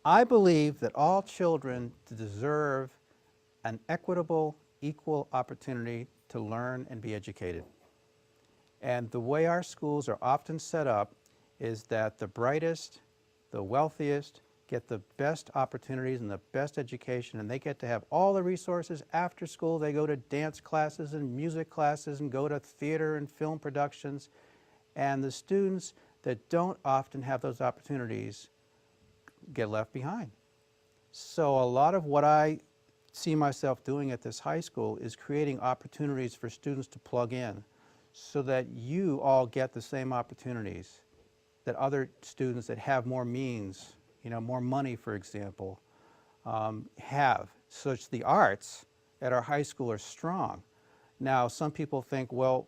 I believe that all children deserve an equitable, equal opportunity to learn and be educated. And the way our schools are often set up is that the brightest, the wealthiest get the best opportunities and the best education, and they get to have all the resources after school. They go to dance classes and music classes and go to theater and film productions. And the students that don't often have those opportunities get left behind. So a lot of what I see myself doing at this high school is creating opportunities for students to plug in so that you all get the same opportunities that other students that have more means, more money, for example, have. Such the arts at our high school are strong. Now, some people think, well,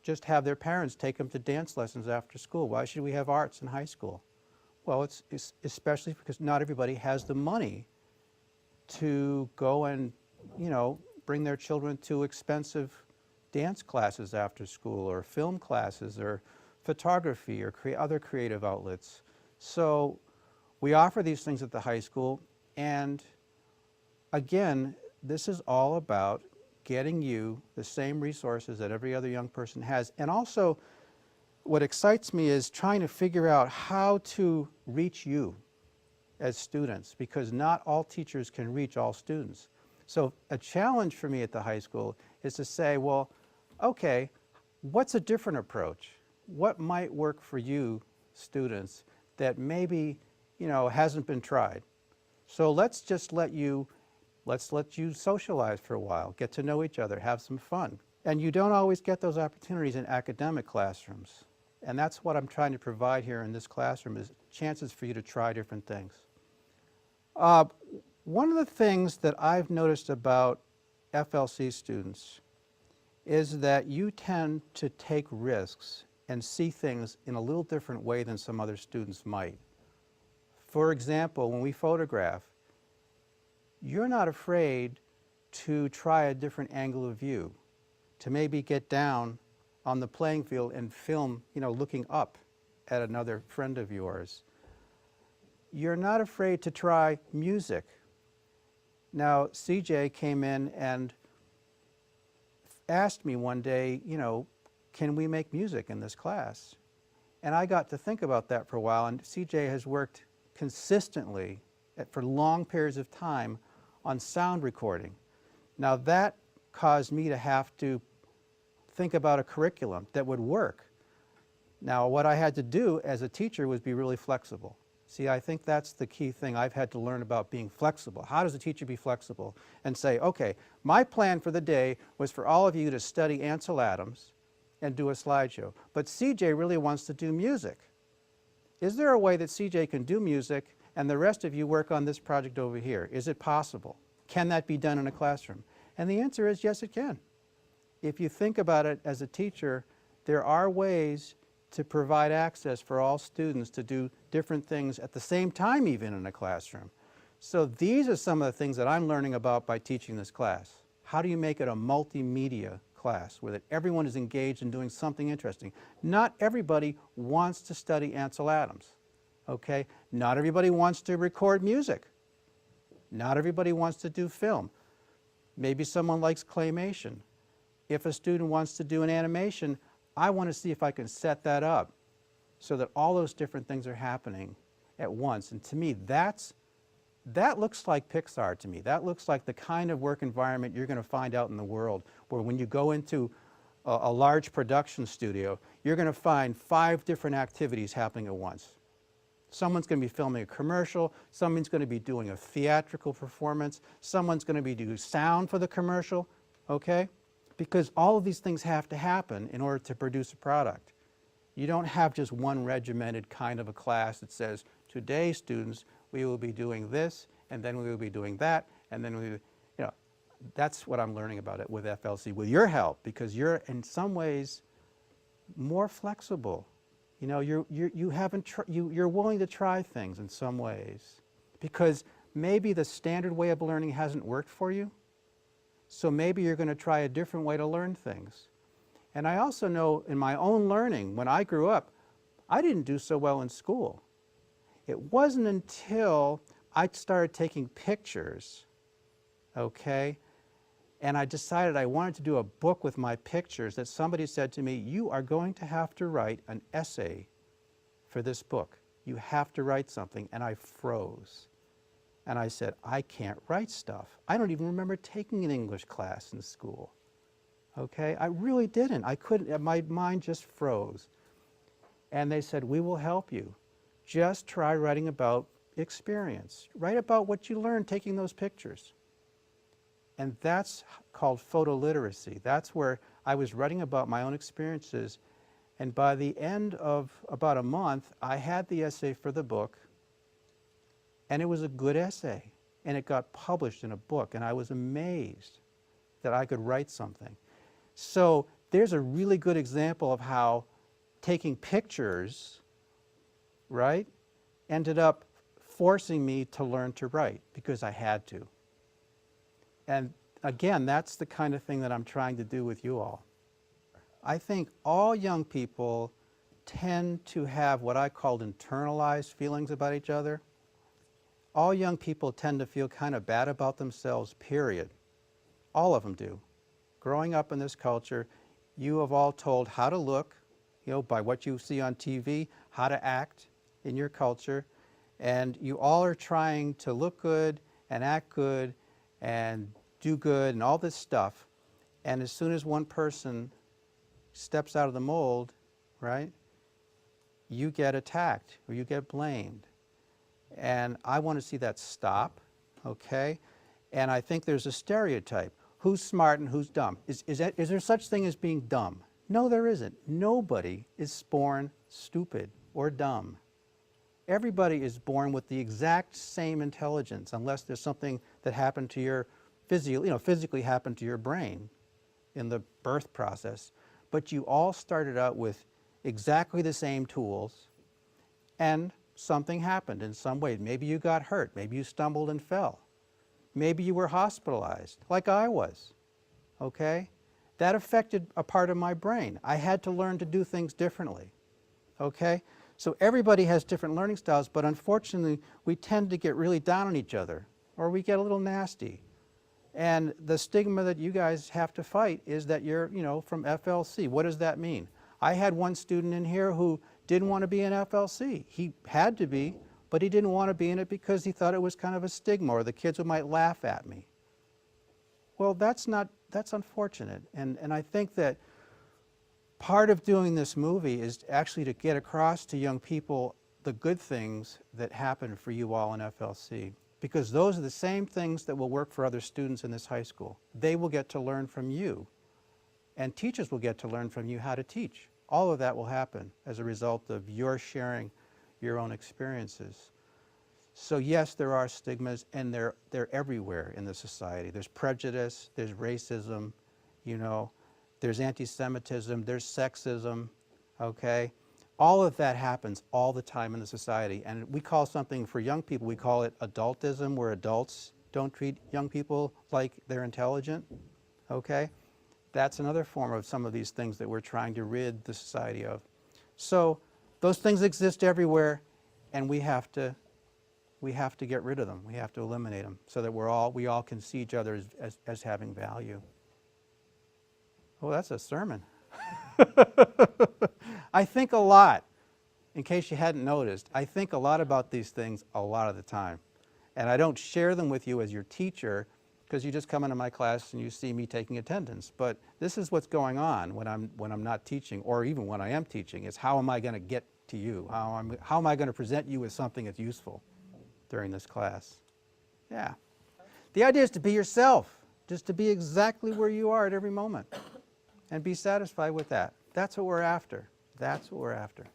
just have their parents take them to dance lessons after school. Why should we have arts in high school? Well, it's especially because not everybody has the money to go and, bring their children to expensive dance classes after school, or film classes, or photography, or other creative outlets. So we offer these things at the high school, and again, this is all about getting you the same resources that every other young person has. And also, what excites me is trying to figure out how to reach you as students, because not all teachers can reach all students. So a challenge for me at the high school is to say, well, okay, what's a different approach? What might work for you students that maybe, hasn't been tried? So let's let you socialize for a while, get to know each other, have some fun. And you don't always get those opportunities in academic classrooms. And that's what I'm trying to provide here in this classroom, is chances for you to try different things. One of the things that I've noticed about FLC students is that you tend to take risks and see things in a little different way than some other students might. For example, when we photograph, you're not afraid to try a different angle of view, to maybe get down on the playing field and film, looking up at another friend of yours. You're not afraid to try music. Now, CJ came in and asked me one day, can we make music in this class? And I got to think about that for a while, and CJ has worked consistently for long periods of time on sound recording. Now, that caused me to have to think about a curriculum that would work. Now, what I had to do as a teacher was be really flexible. See, I think that's the key thing I've had to learn about being flexible. How does a teacher be flexible? And say, okay, my plan for the day was for all of you to study Ansel Adams and do a slideshow. But CJ really wants to do music. Is there a way that CJ can do music and the rest of you work on this project over here? Is it possible? Can that be done in a classroom? And the answer is yes, it can. If you think about it as a teacher, there are ways to provide access for all students to do different things at the same time, even in a classroom. So these are some of the things that I'm learning about by teaching this class. How do you make it a multimedia class where that everyone is engaged in doing something interesting? Not everybody wants to study Ansel Adams, okay? Not everybody wants to record music. Not everybody wants to do film. Maybe someone likes claymation. If a student wants to do an animation, I want to see if I can set that up so that all those different things are happening at once. And to me, that looks like Pixar to me. That looks like the kind of work environment you're going to find out in the world, where when you go into a large production studio, you're going to find 5 different activities happening at once. Someone's going to be filming a commercial, someone's going to be doing a theatrical performance, someone's going to be doing sound for the commercial, okay? Because all of these things have to happen in order to produce a product. You don't have just one regimented kind of a class that says, today, students, we will be doing this, and then we will be doing that, and then we, that's what I'm learning about it with FLC, with your help, because you're in some ways more flexible. You're willing to try things in some ways, because maybe the standard way of learning hasn't worked for you. So maybe you're going to try a different way to learn things. And I also know in my own learning, when I grew up, I didn't do so well in school. It wasn't until I started taking pictures, okay, and I decided I wanted to do a book with my pictures that somebody said to me, you are going to have to write an essay for this book. You have to write something. And I froze. And I said, I can't write stuff. I don't even remember taking an English class in school. Okay? I really didn't. I couldn't. My mind just froze. And they said, we will help you. Just try writing about experience. Write about what you learned taking those pictures. And that's called photoliteracy. That's where I was writing about my own experiences. And by the end of about a month, I had the essay for the book. And it was a good essay. And it got published in a book. And I was amazed that I could write something. So there's a really good example of how taking pictures, right, ended up forcing me to learn to write because I had to. And again, that's the kind of thing that I'm trying to do with you all. I think all young people tend to have what I called internalized feelings about each other. All young people tend to feel kind of bad about themselves, period. All of them do. Growing up in this culture, you have all told how to look, you know, by what you see on TV, how to act in your culture, and you all are trying to look good and act good and do good and all this stuff. And as soon as one person steps out of the mold, right, you get attacked or you get blamed. And I want to see that stop, okay? And I think there's a stereotype. Who's smart and who's dumb? Is there such thing as being dumb? No, there isn't. Nobody is born stupid or dumb. Everybody is born with the exact same intelligence, unless there's something that happened to your physically happened to your brain in the birth process. But you all started out with exactly the same tools, and something happened in some way. Maybe you got hurt. Maybe you stumbled and fell. Maybe you were hospitalized, like I was, okay? That affected a part of my brain. I had to learn to do things differently, okay? So everybody has different learning styles, but unfortunately, we tend to get really down on each other, or we get a little nasty. And the stigma that you guys have to fight is that you're, from FLC. What does that mean? I had one student in here who didn't want to be in FLC. He had to be, but he didn't want to be in it because he thought it was kind of a stigma, or the kids might laugh at me. Well, that's unfortunate. And I think that part of doing this movie is actually to get across to young people the good things that happen for you all in FLC, because those are the same things that will work for other students in this high school. They will get to learn from you, and teachers will get to learn from you how to teach. All of that will happen as a result of your sharing your own experiences. So yes, there are stigmas, and they're everywhere in the society. There's prejudice, there's racism, there's anti-Semitism, there's sexism, okay? All of that happens all the time in the society. And we call something for young people, we call it adultism, where adults don't treat young people like they're intelligent, okay? That's another form of some of these things that we're trying to rid the society of. So those things exist everywhere, and we have to get rid of them. We have to eliminate them so that we all can see each other as having value. Oh, that's a sermon. I think a lot. In case you hadn't noticed, I think a lot about these things a lot of the time. And I don't share them with you as your teacher, because you just come into my class and you see me taking attendance. But this is what's going on when I'm not teaching, or even when I am teaching, is how am I going to get to you? How am I going to present you with something that's useful during this class? Yeah. The idea is to be yourself, just to be exactly where you are at every moment, and be satisfied with that. That's what we're after. That's what we're after.